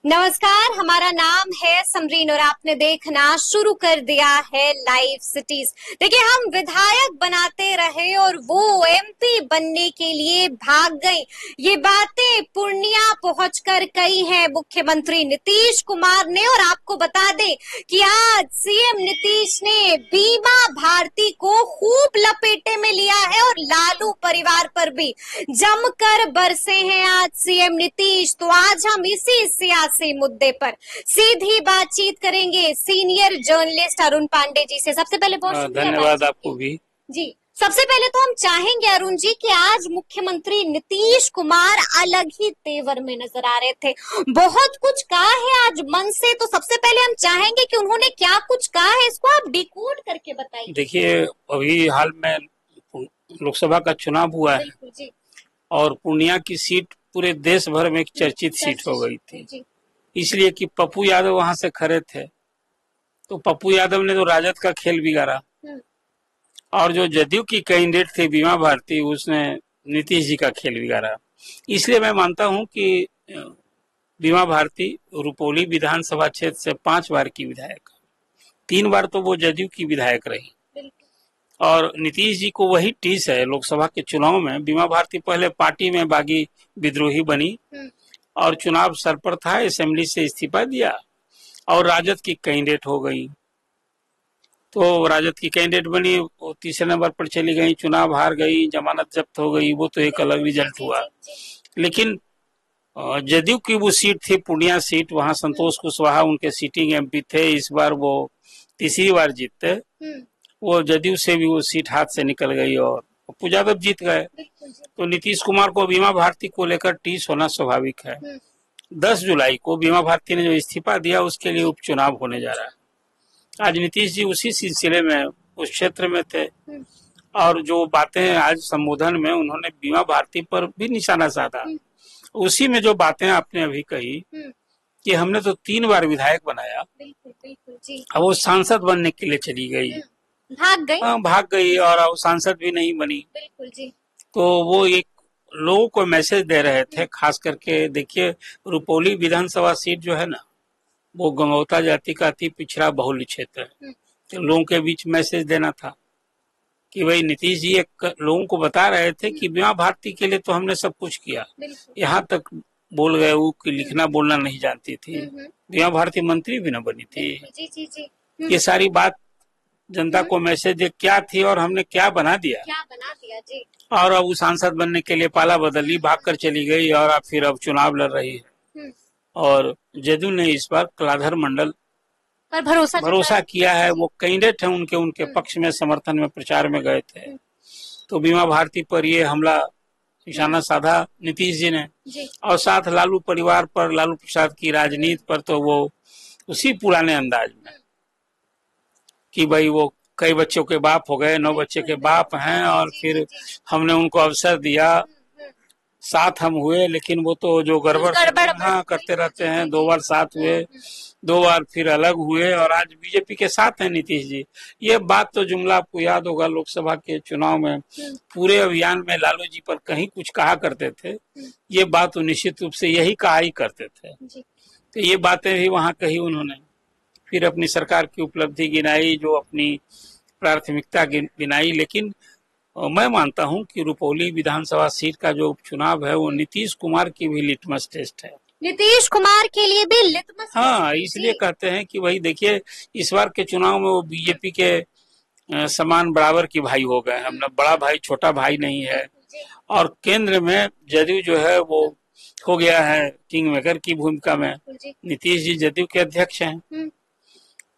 नमस्कार, हमारा नाम है समरीन और आपने देखना शुरू कर दिया है लाइव सिटीज। देखिए, हम विधायक बनाते रहे और वो एमपी बनने के लिए भाग गए। ये बातें पूर्णिया पहुंचकर कही है मुख्यमंत्री नीतीश कुमार ने। और आपको बता दें कि आज सीएम नीतीश ने बीमा भारती को खूब लपेटे में लिया है और लालू परिवार पर भी जमकर बरसे हैं आज सीएम नीतीश। तो आज हम इसी सियासी मुद्दे पर सीधी बातचीत करेंगे सीनियर जर्नलिस्ट अरुण पांडे जी से। सबसे पहले बहुत धन्यवाद आपको भी जी। सबसे पहले तो हम चाहेंगे अरुण जी कि आज मुख्यमंत्री नीतीश कुमार अलग ही तेवर में नजर आ रहे थे। बहुत कुछ कहा है आज मन से, तो सबसे पहले हम चाहेंगे कि उन्होंने क्या कुछ कहा है इसको आप डिकोड करके बताइए। देखिए, अभी हाल में लोकसभा का चुनाव हुआ है जी। और पूर्णिया की सीट पूरे देश भर में एक चर्चित सीट हो गई थी, इसलिए कि पप्पू यादव वहां से खड़े थे। तो पप्पू यादव ने तो राजद का खेल बिगाड़ा और जो जदयू की कैंडिडेट थी बीमा भारती, उसने नीतीश जी का खेल बिगाड़ा। इसलिए मैं मानता हूं कि बीमा भारती रुपौली विधानसभा क्षेत्र से 5 बार की विधायक, 3 बार तो वो जदयू की विधायक रही और नीतीश जी को वही टीस है। लोकसभा के चुनाव में बीमा भारती पहले पार्टी में बागी विद्रोही बनी और चुनाव सर पर था, असेंबली से इस्तीफा दिया और राजद की कैंडिडेट हो गई। तो राजद की कैंडिडेट बनी, वो तीसरे नंबर पर चली गई, चुनाव हार गई, जमानत जब्त हो गई, वो तो एक अलग रिजल्ट हुआ। लेकिन जदयू की वो सीट थी पूर्णिया सीट, वहां संतोष कुशवाहा उनके सिटिंग एमपी थे। इस बार वो तीसरी बार जीतते, वो जदयू से भी वो सीट हाथ से निकल गई और पप्पू यादव जीत गए। तो नीतीश कुमार को बीमा भारती को लेकर टीस होना स्वाभाविक है। 10 जुलाई को बीमा भारती ने जो इस्तीफा दिया उसके लिए उपचुनाव होने जा रहा है। आज नीतीश जी उसी सिलसिले में उस क्षेत्र में थे और जो बातें आज संबोधन में उन्होंने बीमा भारती पर भी निशाना साधा, उसी में जो बातें आपने अभी कही कि हमने तो 3 बार विधायक बनाया, अब वो सांसद बनने के लिए चली गई, भाग गई और अब सांसद भी नहीं बनी। तो वो एक लोगों को मैसेज दे रहे थे, खास करके देखिए रुपौली विधानसभा सीट जो है ना, वो गंगौता जाति का अति पिछड़ा बहुल्य क्षेत्र है। तो लोगों के बीच मैसेज देना था कि भाई नीतीश जी एक लोगों को बता रहे थे कि बीमा भारती के लिए तो हमने सब कुछ किया, यहाँ तक बोल गए वो कि लिखना बोलना नहीं जानती थी, बीमा भारती मंत्री भी न बनी थी। ये सारी बात जनता को मैसेज दे क्या थी और हमने क्या बना दिया जी। और अब उस सांसद बनने के लिए पाला बदली, भागकर चली गई और अब फिर अब चुनाव लड़ रही है। और जदयू ने इस बार कलाधर मंडल पर भरोसा किया है। वो कैंडिडेट है उनके पक्ष में समर्थन में प्रचार में गए थे। तो बीमा भारती पर ये हमला निशाना साधा नीतीश जी ने और साथ लालू परिवार पर, लालू प्रसाद की राजनीति पर, तो वो उसी पुराने अंदाज में कि भाई वो कई बच्चों के बाप हो गए, 9 बच्चे के बाप हैं और फिर हमने उनको अवसर दिया, साथ हम हुए, लेकिन वो तो जो गड़बड़ करते रहते हैं। 2 बार साथ हुए, 2 बार फिर अलग हुए और आज बीजेपी के साथ हैं नीतीश जी। ये बात तो जुमला आपको याद होगा, लोकसभा के चुनाव में पूरे अभियान में लालू जी पर कहीं कुछ कहा करते थे, ये बात तो निश्चित रूप से यही कहा ही करते थे। तो ये बातें भी वहां कही उन्होंने, फिर अपनी सरकार की उपलब्धि गिनाई, जो अपनी प्राथमिकता गिनाई। लेकिन मैं मानता हूं कि रुपौली विधानसभा सीट का जो उपचुनाव है वो नीतीश कुमार की भी लिटमस टेस्ट है। नीतीश कुमार के लिए भी लिटमस हाँ, इसलिए कहते हैं कि भाई देखिए इस बार के चुनाव में वो बीजेपी के समान बराबर की भाई हो गए। हम बड़ा भाई छोटा भाई नहीं है और केंद्र में जदयू जो है वो हो गया है किंग मेकर की भूमिका में। नीतीश जी जदयू के अध्यक्ष हैं,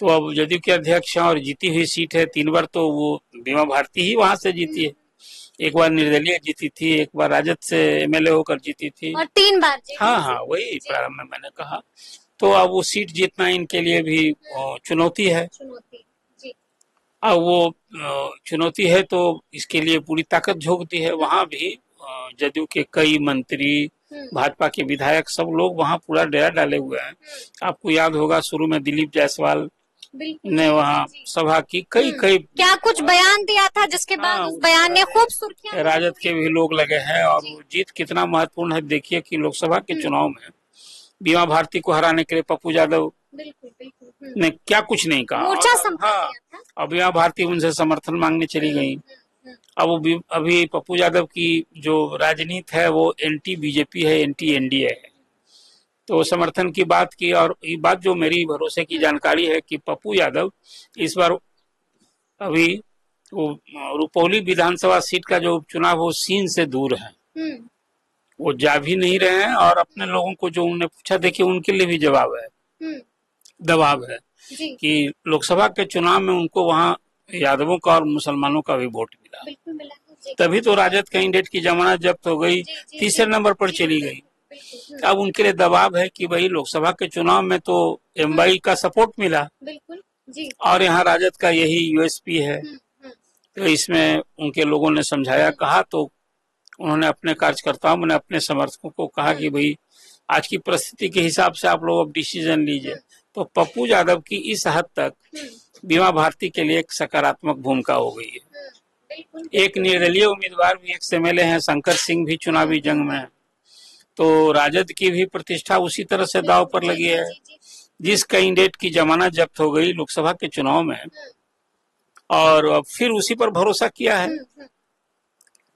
तो अब जदयू के अध्यक्ष हैं और जीती हुई सीट है। 3 बार तो वो बीमा भारती ही वहां से जीती है, एक बार निर्दलीय जीती थी, एक बार राजद से एमएलए होकर जीती थी और 3 बार हाँ, वही प्रारंभ में मैंने कहा। तो अब वो सीट जीतना इनके लिए भी चुनौती है। अब वो चुनौती है तो इसके लिए पूरी ताकत झोंकती है। वहां भी जदयू के कई मंत्री, भाजपा के विधायक, सब लोग वहां पूरा डेरा डाले हुए हैं। आपको याद होगा शुरू में दिलीप जायसवाल ने वहाँ सभा की, कई क्या कुछ बयान दिया था जिसके बाद उस बयान ने खूब सुर्खियां, राजद के भी लोग लगे हैं। और जीत कितना महत्वपूर्ण है देखिए कि लोकसभा के चुनाव में बीमा भारती को हराने के लिए पप्पू यादव बिल्कुल बिल्कुल ने क्या कुछ नहीं कहा। मोर्चा संभाल हाँ, लिया था। अब बीमा भारती उनसे समर्थन मांगने चली गई। अब अभी पप्पू यादव की जो राजनीति है वो एंटी बीजेपी है, एंटी एनडीए है, तो समर्थन की बात की। और ये बात जो मेरी भरोसे की जानकारी है कि पप्पू यादव इस बार अभी वो रुपौली विधानसभा सीट का जो उपचुनाव वो सीन से दूर है, वो जा भी नहीं रहे हैं। और अपने लोगों को जो उन्होंने पूछा, देखिए उनके लिए भी जवाब है, दबाव है कि लोकसभा के चुनाव में उनको वहाँ यादवों का और मुसलमानों का भी वोट मिला, तभी तो राजद कैंडिडेट की जमानत जब्त हो गई, तीसरे नंबर पर चली गई। अब उनके लिए दबाव है कि भाई लोकसभा के चुनाव में तो एमवाई का सपोर्ट मिला और यहाँ राजद का यही यूएसपी है, तो इसमें उनके लोगों ने समझाया, कहा, तो उन्होंने अपने कार्यकर्ताओं ने अपने समर्थकों को कहा कि भाई आज की परिस्थिति के हिसाब से आप लोग अब डिसीजन लीजिए। तो पप्पू यादव की इस हद तक बीमा भारती के लिए एक सकारात्मक भूमिका हो गई है। एक निर्दलीय उम्मीदवार भी एक एमएलए हैं, शंकर सिंह भी चुनावी जंग में है, तो राजद की भी प्रतिष्ठा उसी तरह से दांव पर लगी है। जिस कैंडिडेट की जमानत जब्त हो गई लोकसभा के चुनाव में और फिर उसी पर भरोसा किया है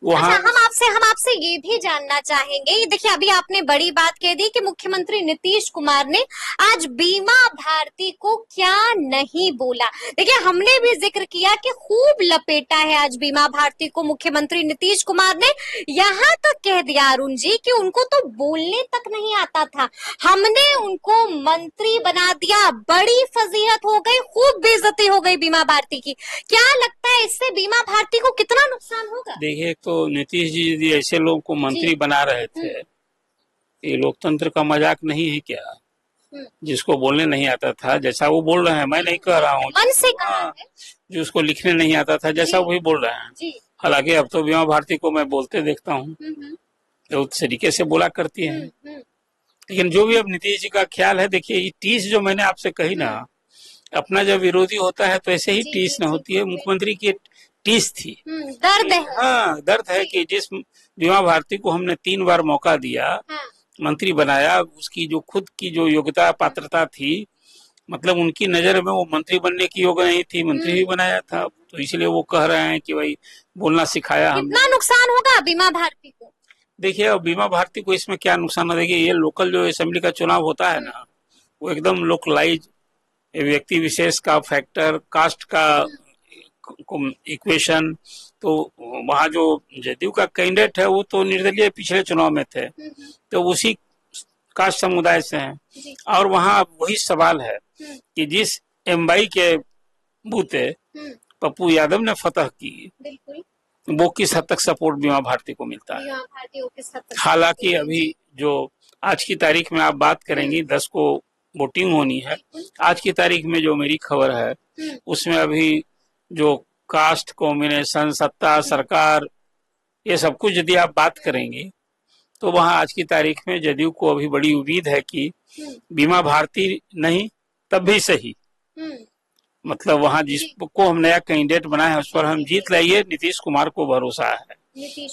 वहाँ। अच्छा, हम आपसे ये भी जानना चाहेंगे, देखिए अभी आपने बड़ी बात कह दी कि मुख्यमंत्री नीतीश कुमार ने आज बीमा भारती को क्या नहीं बोला। देखिए हमने भी जिक्र किया कि खूब लपेटा है आज बीमा भारती को मुख्यमंत्री नीतीश कुमार ने, यहाँ तक कह दिया अरुण जी कि उनको तो बोलने तक नहीं आता था, हमने उनको मंत्री बना दिया, बड़ी फजीहत हो गई, खूब बेइज्जती हो गई बीमा भारती की। क्या लगता है इससे बीमा भारती को कितना नुकसान होगा? देखिए, तो नीतीश जी यदि ऐसे लोगों को मंत्री बना रहे थे, ये लोकतंत्र का मजाक नहीं है क्या? जिसको बोलने नहीं आता था, जैसा वो बोल रहे हैं, मैं नहीं कह रहा हूँ, मन से कहा है, जो उसको लिखने नहीं आता था जैसा वो भी बोल रहे हैं। हालांकि अब तो बीमा भारती को मैं बोलते देखता हूँ, तो उस तरीके से बोला करती है। लेकिन जो भी अब नीतीश जी का ख्याल है, देखिए ये टीस जो मैंने आपसे कही ना, अपना जब विरोधी होता है तो ऐसे ही टीस न होती है, मुख्यमंत्री की टीस थी, दर्द है। हाँ, दर्द है कि जिस बीमा भारती को हमने 3 बार मौका दिया, मंत्री बनाया, उसकी जो खुद की जो योग्यता पात्रता थी, मतलब उनकी नजर में वो मंत्री बनने की योग्य नहीं थी, मंत्री भी बनाया था, तो इसलिए वो कह रहे हैं कि भाई बोलना सिखाया हमने। कितना नुकसान होगा बीमा भारती को? देखिए, अब बीमा भारती को इसमें क्या नुकसान है, देखिए ये लोकल जो असेंबली का चुनाव होता है ना, वो एकदम लोकलाइज व्यक्ति विशेष का फैक्टर, कास्ट का इक्वेशन, तो वहाँ जो जदयू का कैंडिडेट है वो तो निर्दलीय पिछले चुनाव में थे, तो उसी कास्ट समुदाय से हैं। और वहाँ वही सवाल है कि जिस एमवाई के बूते पप्पू यादव ने फतह की, वो किस हद तक सपोर्ट बीमा भारती को मिलता है। हालांकि अभी जो आज की तारीख में आप बात करेंगी, 10 को वोटिंग होनी है, आज की तारीख में जो मेरी खबर है उसमें अभी जो कास्ट कॉम्बिनेशन, सत्ता, सरकार, ये सब कुछ यदि आप बात करेंगे तो वहाँ आज की तारीख में जदयू को अभी बड़ी उम्मीद है कि बीमा भारती नहीं तब भी सही, मतलब वहाँ जिसको हम नया कैंडिडेट बनाए हैं उस पर हम जीत लाइए, नीतीश कुमार को भरोसा है,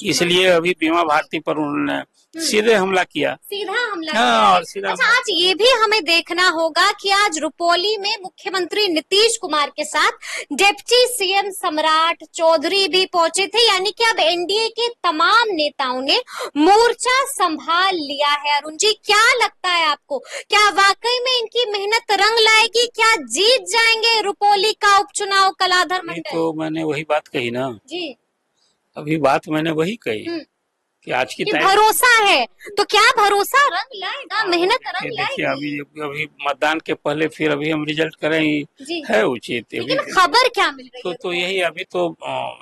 इसलिए अभी बीमा भारती पर उन्होंने सीधे हमला किया, सीधा हमला किया। और सीधा अच्छा, आज ये भी हमें देखना होगा कि आज रुपौली में मुख्यमंत्री नीतीश कुमार के साथ डिप्टी सीएम सम्राट चौधरी भी पहुंचे थे, यानी कि अब एनडीए के तमाम नेताओं ने मोर्चा संभाल लिया है। अरुण जी, क्या लगता है आपको, क्या वाकई में इनकी मेहनत रंग लाएगी, क्या जीत जाएंगे रुपौली का उपचुनाव कलाधर मंडल? तो मैंने वही बात कही ना जी, अभी बात मैंने वही कही कि आज की भरोसा है, तो क्या भरोसा रंग लाएगा, मेहनत रंग लाएगी? अभी मतदान के पहले फिर अभी हम रिजल्ट करें है उचित, लेकिन खबर क्या मिल रही है? तो यही अभी तो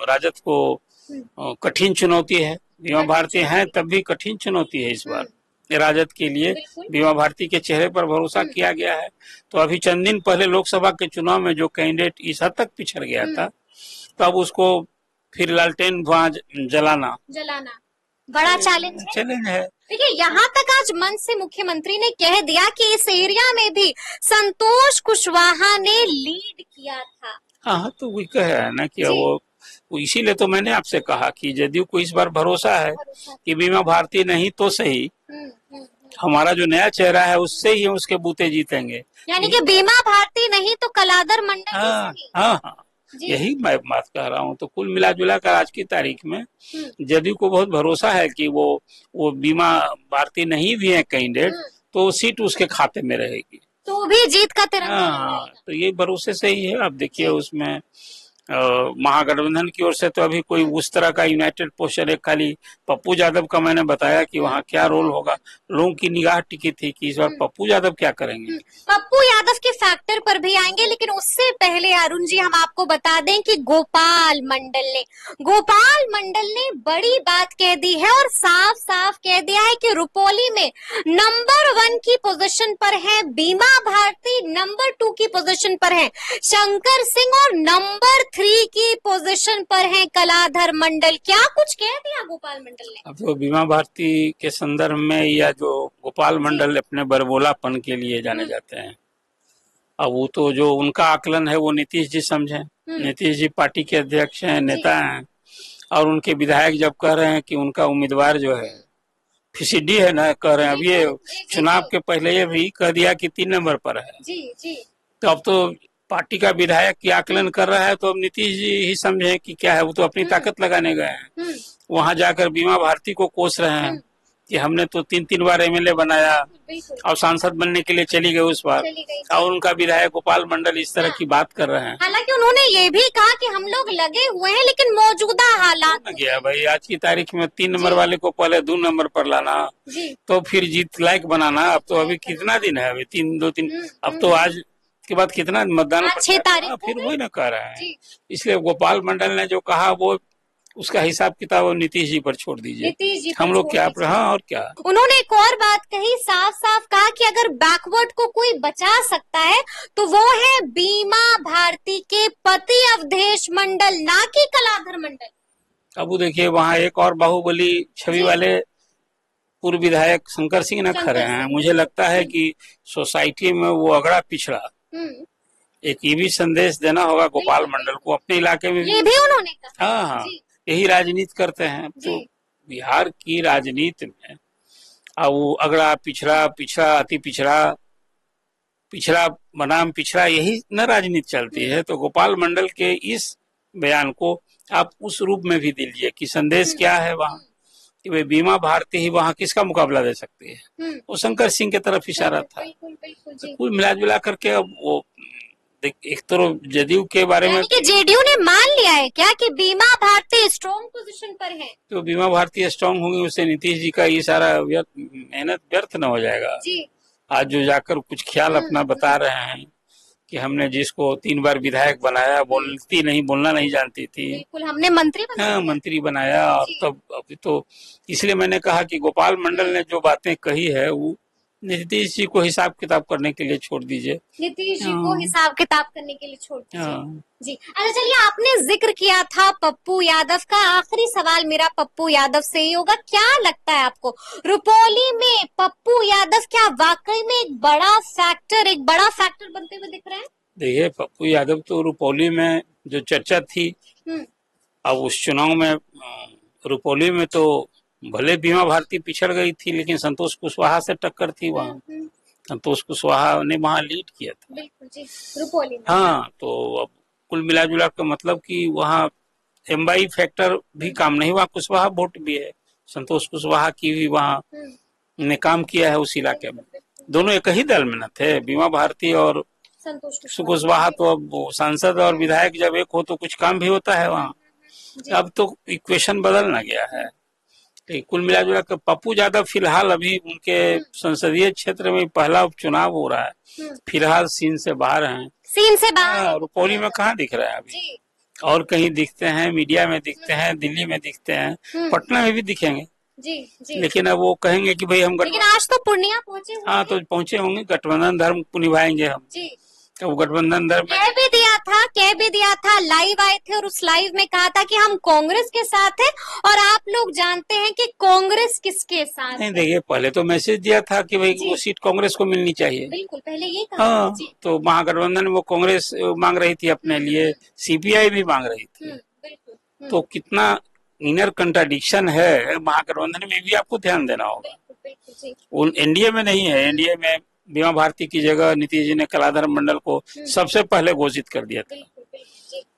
राजद को कठिन चुनौती है, बीमा भारती है तब भी कठिन चुनौती है इस बार राजद के लिए। बीमा भारती के चेहरे पर भरोसा किया गया है, तो अभी चंद दिन पहले लोकसभा के चुनाव में जो कैंडिडेट इस हद तक पिछड़ गया था, तो अब उसको फिर लालटेन वहाँ जलाना बड़ा चैलेंज है। देखिए, यहाँ तक आज मंच से मुख्यमंत्री ने कह दिया कि इस एरिया में भी संतोष कुशवाहा ने लीड किया था। हाँ, तो वही कहा है ना कि वो इसीलिए तो मैंने आपसे कहा कि जदयू को इस बार भरोसा है कि बीमा भारती नहीं तो सही, हमारा जो नया चेहरा है उससे ही हम उसके बूते जीतेंगे। यानी कि बीमा भारती नहीं तो कलाधर मंडल। हाँ हाँ हाँ, यही मैं बात कह रहा हूँ। तो कुल मिला जुला कर आज की तारीख में जदयू को बहुत भरोसा है कि वो बीमा भारती नहीं भी है कैंडिडेट तो सीट उसके खाते में रहेगी, तो भी जीत का तिरंगा। हाँ, तो ये भरोसे से ही है। अब देखिए उसमें महागठबंधन की ओर से तो अभी कोई उस तरह का यूनाइटेड पोस्टर, एक खाली पप्पू यादव का मैंने बताया कि वहाँ क्या रोल होगा। लोगों की निगाह टिकी थी कि इस बार पप्पू यादव क्या करेंगे। पप्पू यादव के फैक्टर पर भी आएंगे, लेकिन उससे पहले अरुण जी हम आपको बता दें कि गोपाल मंडल ने बड़ी बात कह दी है और साफ साफ कह दिया है कि रुपौली में नंबर 1 की पोजीशन पर है बीमा भारती, नंबर 2 की पोजीशन पर है शंकर सिंह और नंबर 3 की पोजीशन पर है कलाधर मंडल। क्या कुछ कह दिया गोपाल मंडल ने। अब तो बीमा भारती के संदर्भ में या जो गोपाल मंडल अपने बरबोलापन के लिए जाने जाते हैं, अब वो तो जो उनका आकलन है वो नीतीश जी समझे। नीतीश जी पार्टी के अध्यक्ष हैं, नेता हैं, और उनके विधायक जब कह रहे हैं कि उनका उम्मीदवार जो है फिसिडी है ना, कह रहे हैं अब ये चुनाव के पहले ये भी कह दिया कि 3 नंबर पर है। तो अब तो पार्टी का विधायक की आकलन कर रहा है, तो अब नीतीश जी ही समझे कि क्या है। वो तो अपनी ताकत लगाने गए हैं, वहां जाकर बीमा भारती को कोस रहे हैं कि हमने तो 3 बार एमएलए बनाया और सांसद बनने के लिए चली गई उस बार, और उनका विधायक गोपाल मंडल इस तरह की बात कर रहे हैं। हालांकि उन्होंने ये भी कहा कि हम लोग लगे हुए हैं लेकिन मौजूदा हालात गया भाई आज की तारीख में 3 नंबर वाले को पहले 2 नंबर पर लाना, तो फिर जीत लायक बनाना। अब तो अभी कितना दिन है, अभी 3 अब तो आज के बाद कितना मतदान 6 तारीख, फिर वही ना कह रहे हैं। इसलिए गोपाल मंडल ने जो कहा वो उसका हिसाब किताब नीतीश जी पर छोड़ दीजिए, हम लोग क्या। हाँ, और क्या। उन्होंने एक और बात कही, साफ साफ कहा कि अगर बैकवर्ड को कोई बचा सकता है तो वो है बीमा भारती के पति अवधेश मंडल, ना कि कलाधर मंडल। अब वो देखिए वहाँ एक और बाहुबली छवि वाले पूर्व विधायक शंकर सिंह न खड़े हैं। मुझे लगता है कि सोसाइटी में वो अगड़ा पिछड़ा एक ये भी संदेश देना होगा गोपाल मंडल को अपने इलाके में। ये भी उन्होंने कहा। हाँ हाँ, यही राजनीति करते हैं। तो बिहार की राजनीति में अब वो अगड़ा पिछड़ा, अति पिछड़ा बनाम पिछड़ा, यही न राजनीति चलती है। तो गोपाल मंडल के इस बयान को आप उस रूप में भी दीजिए कि संदेश क्या है वहाँ कि वे बीमा भारती ही वहाँ किसका मुकाबला दे सकती है। वो शंकर सिंह की तरफ इशारा था। तो कुल मिला जुला करके अब वो एक तरह जदयू के बारे में जेडीयू ने मान लिया है क्या कि बीमा भारती स्ट्रॉन्ग पोजीशन पर है। तो बीमा भारती स्ट्रॉन्ग होंगी, उससे नीतीश जी का ये सारा मेहनत व्यर्थ न हो जाएगा। आज जो जाकर कुछ ख्याल अपना बता रहे हैं कि हमने जिसको 3 बार विधायक बनाया, बोलना नहीं जानती थी, बिल्कुल हमने मंत्री बनाया। हाँ, मंत्री बनाया। और तब अभी तो इसलिए मैंने कहा कि गोपाल मंडल ने जो बातें कही है वो नीतीश जी को हिसाब किताब करने के लिए छोड़ दीजिए। नीतीश जी को हिसाब किताब करने के लिए छोड़ दीजिए। जी अच्छा, चलिए आपने जिक्र किया था पप्पू यादव का, आखिरी सवाल मेरा पप्पू यादव से ही होगा। क्या लगता है आपको रुपौली में पप्पू यादव क्या वाकई में एक बड़ा फैक्टर बनते हुए दिख रहे हैं? देखिए पप्पू यादव तो रुपौली में जो चर्चा थी, अब उस चुनाव में रुपौली में तो भले बीमा भारती पिछड़ गई थी लेकिन संतोष कुशवाहा से टक्कर थी वहाँ। संतोष कुशवाहा ने वहाँ लीड किया था। बिल्कुल जी, रुपौली में। हाँ, तो अब कुल मिला जुला का मतलब कि वहाँ एम्बाई फैक्टर भी काम नहीं हुआ, कुशवाहा वोट भी है, संतोष कुशवाहा की भी वहाँ ने काम किया है उस इलाके में। दोनों एक ही दल में न थे, बीमा भारती और कुशवाहा। तो अब सांसद और विधायक जब एक हो तो कुछ काम भी होता है वहाँ। अब तो इक्वेशन बदलना गया है। कुल मिला जुला कर पप्पू यादव फिलहाल अभी उनके संसदीय क्षेत्र में पहला उपचुनाव हो रहा है, फिलहाल सीन से बाहर हैं। रुपौली में कहाँ दिख रहा है अभी, और कहीं दिखते हैं, मीडिया में दिखते हैं, दिल्ली में दिखते हैं, पटना में भी दिखेंगे। लेकिन अब वो कहेंगे कि भाई हम लेकिन आज तो पूर्णिया पहुंचे। हाँ, तो पहुंचे होंगे, गठबंधन धर्म को निभाएंगे हम। तो गठबंधन धर्म कह भी दिया था, लाइव आए थे और उस लाइव में कहा था कि हम कांग्रेस के साथ हैं और आप लोग जानते हैं कि कांग्रेस किसके साथ। नहीं, देखिए पहले तो मैसेज दिया था कि भाई वो सीट कांग्रेस को मिलनी चाहिए। बिल्कुल पहले ये कहा। हाँ, तो महागठबंधन में वो कांग्रेस मांग रही थी अपने लिए, सीपीआई भी मांग रही थी। तो कितना इनर कंट्राडिक्शन है महागठबंधन में भी आपको ध्यान देना होगा। उन एनडीए में नहीं है। एनडीए में बीमा भारती की जगह नीतीश जी ने कलाधर मंडल को सबसे पहले घोषित कर दिया था।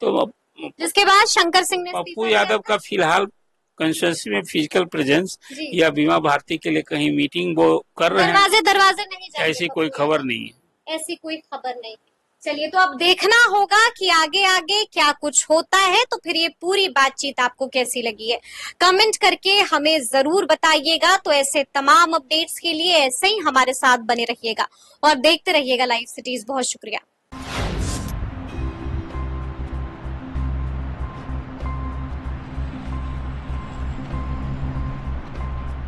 तो जिसके बाद शंकर सिंह ने पप्पू यादव का फिलहाल कंस्टिट्यूंसी में फिजिकल प्रेजेंस या बीमा भारती के लिए कहीं मीटिंग वो कर रहे हैं, दरवाजे नहीं जाएंगे, ऐसी कोई खबर नहीं है। ऐसी कोई खबर नहीं। चलिए, तो अब देखना होगा कि आगे आगे क्या कुछ होता है। तो फिर ये पूरी बातचीत आपको कैसी लगी है, कमेंट करके हमें जरूर बताइएगा। तो ऐसे तमाम अपडेट्स के लिए ऐसे ही हमारे साथ बने रहिएगा और देखते रहिएगा लाइव सिटीज। बहुत शुक्रिया।